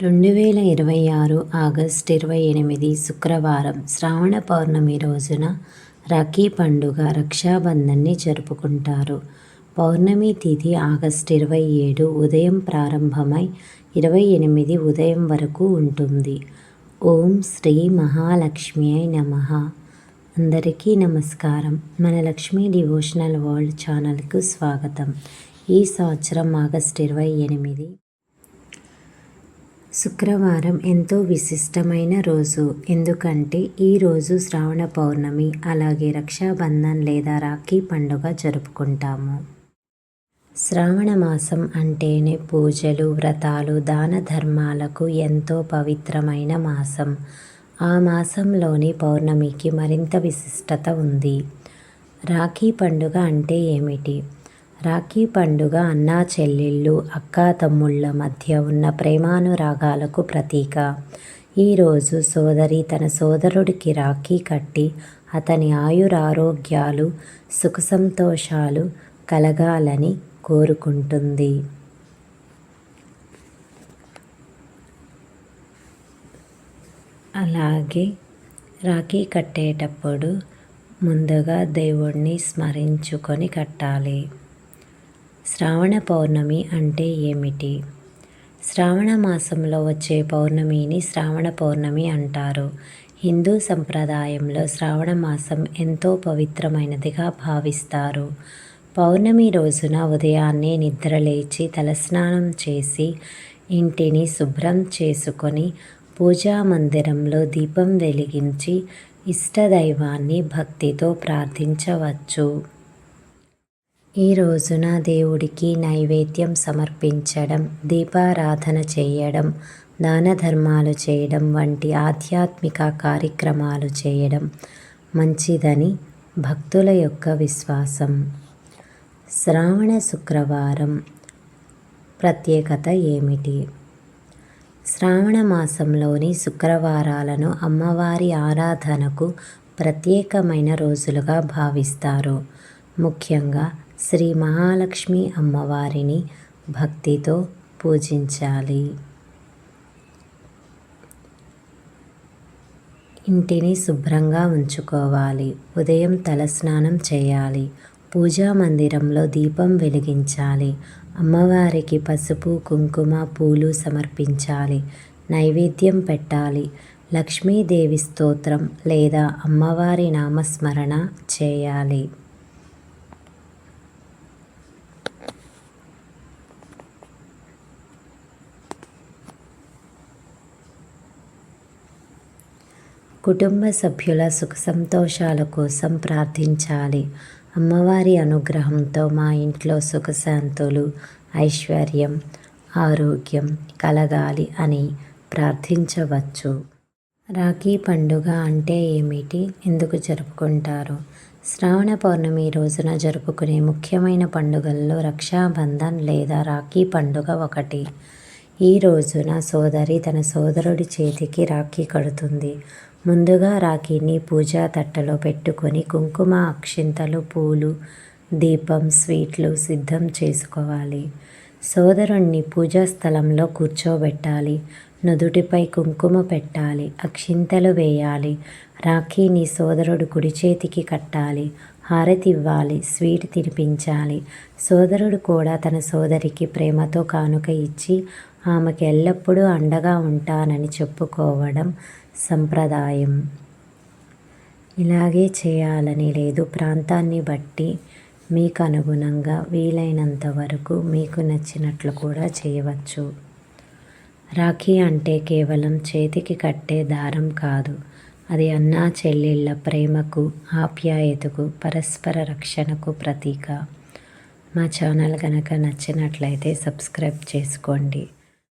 2026 August 28 శుక్రవారం శ్రావణ పౌర్ణమి రోజున రాఖీ పండుగ రక్షాబంధన్ని జరుపుకుంటారు. పౌర్ణమి తిథి ఆగస్టు 27 ఉదయం ప్రారంభమై 28 ఉదయం వరకు ఉంటుంది. ఓం శ్రీ మహాలక్ష్మ్యై నమః. అందరికీ నమస్కారం. మన లక్ష్మీ డివోషనల్ వరల్డ్ ఛానల్కు స్వాగతం. ఈ సంవత్సరం ఆగస్టు 28 శుక్రవారం ఎంతో విశిష్టమైన రోజు. ఎందుకంటే ఈరోజు శ్రావణ పౌర్ణమి, అలాగే రక్షాబంధన్ లేదా రాఖీ పండుగ జరుపుకుంటాము. శ్రావణ మాసం అంటేనే పూజలు, వ్రతాలు, దాన ధర్మాలకు ఎంతో పవిత్రమైన మాసం. ఆ మాసంలోని పౌర్ణమికి మరింత విశిష్టత ఉంది. రాఖీ పండుగ అంటే ఏమిటి? రాఖీ పండుగ అన్నా చెల్లెళ్ళు, అక్కా తమ్ముళ్ళ మధ్య ఉన్న ప్రేమానురాగాలకు ప్రతీక. ఈరోజు సోదరి తన సోదరుడికి రాఖీ కట్టి అతని ఆయురారోగ్యాలు, సుఖ సంతోషాలు కలగాలని కోరుకుంటుంది. అలాగే రాఖీ కట్టేటప్పుడు ముందుగా దేవుణ్ణి స్మరించుకొని కట్టాలి. శ్రావణ పౌర్ణమి అంటే ఏమిటి? శ్రావణ మాసంలో వచ్చే పౌర్ణమిని శ్రావణ పౌర్ణమి అంటారు. హిందూ సంప్రదాయంలో శ్రావణ మాసం ఎంతో పవిత్రమైనదిగా భావిస్తారు. పౌర్ణమి రోజున ఉదయాన్నే నిద్రలేచి తలస్నానం చేసి ఇంటిని శుభ్రం చేసుకొని పూజా మందిరంలో దీపం వెలిగించి ఇష్టదైవాన్ని భక్తితో ప్రార్థించవచ్చు. ఈ రోజున దేవుడికి నైవేద్యం సమర్పించడం, దీపారాధన చేయడం, దాన ధర్మాలు చేయడం వంటి ఆధ్యాత్మిక కార్యక్రమాలు చేయడం మంచిదని భక్తుల యొక్క విశ్వాసం. శ్రావణ శుక్రవారం ప్రత్యేకత ఏమిటి? శ్రావణ మాసంలోని శుక్రవారాలను అమ్మవారి ఆరాధనకు ప్రత్యేకమైన రోజులుగా భావిస్తారు. ముఖ్యంగా శ్రీ మహాలక్ష్మి అమ్మవారిని భక్తితో పూజించాలి. ఇంటిని శుభ్రంగా ఉంచుకోవాలి. ఉదయం తలస్నానం చేయాలి. పూజా మందిరంలో దీపం వెలిగించాలి. అమ్మవారికి పసుపు, కుంకుమ, పూలు సమర్పించాలి. నైవేద్యం పెట్టాలి. లక్ష్మీదేవి స్తోత్రం లేదా అమ్మవారి నామస్మరణ చేయాలి. కుటుంబ సభ్యుల సుఖ సంతోషాల కోసం ప్రార్థించాలి. అమ్మవారి అనుగ్రహంతో మా ఇంట్లో సుఖశాంతులు, ఐశ్వర్యం, ఆరోగ్యం కలగాలి అని ప్రార్థించవచ్చు. రాఖీ పండుగ అంటే ఏమిటి? ఎందుకు జరుపుకుంటారు? శ్రావణ పౌర్ణమి రోజున జరుపుకునే ముఖ్యమైన పండుగల్లో రక్షాబంధన్ లేదా రాఖీ పండుగ ఒకటి. ఈ రోజున సోదరి తన సోదరుడి చేతికి రాఖీ కడుతుంది. ముందుగా రాఖీని పూజా తట్టలో పెట్టుకొని కుంకుమ, అక్షింతలు, పూలు, దీపం, స్వీట్లు సిద్ధం చేసుకోవాలి. సోదరుణ్ణి పూజా స్థలంలో కూర్చోబెట్టాలి. నుదుటిపై కుంకుమ పెట్టాలి. అక్షింతలు వేయాలి. రాఖీని సోదరుడు కుడి చేతికి కట్టాలి. హారతి ఇవ్వాలి. స్వీట్ తినిపించాలి. సోదరుడు కూడా తన సోదరికి ప్రేమతో కానుక ఇచ్చి ఆమెకు ఎల్లప్పుడూ అండగా ఉంటానని చెప్పుకోవడం సంప్రదాయం. ఇలాగే చేయాలని లేదు. ప్రాంతాన్ని బట్టి మీకు అనుగుణంగా వీలైనంత వరకు మీకు నచ్చినట్లు కూడా చేయవచ్చు. రాఖీ అంటే కేవలం చేతికి కట్టే దారం కాదు. అది అన్నా చెల్లెళ్ళ ప్రేమకు, ఆప్యాయతకు, పరస్పర రక్షణకు ప్రతీక. మా ఛానల్ కనుక నచ్చినట్లయితే సబ్స్క్రైబ్ చేసుకోండి.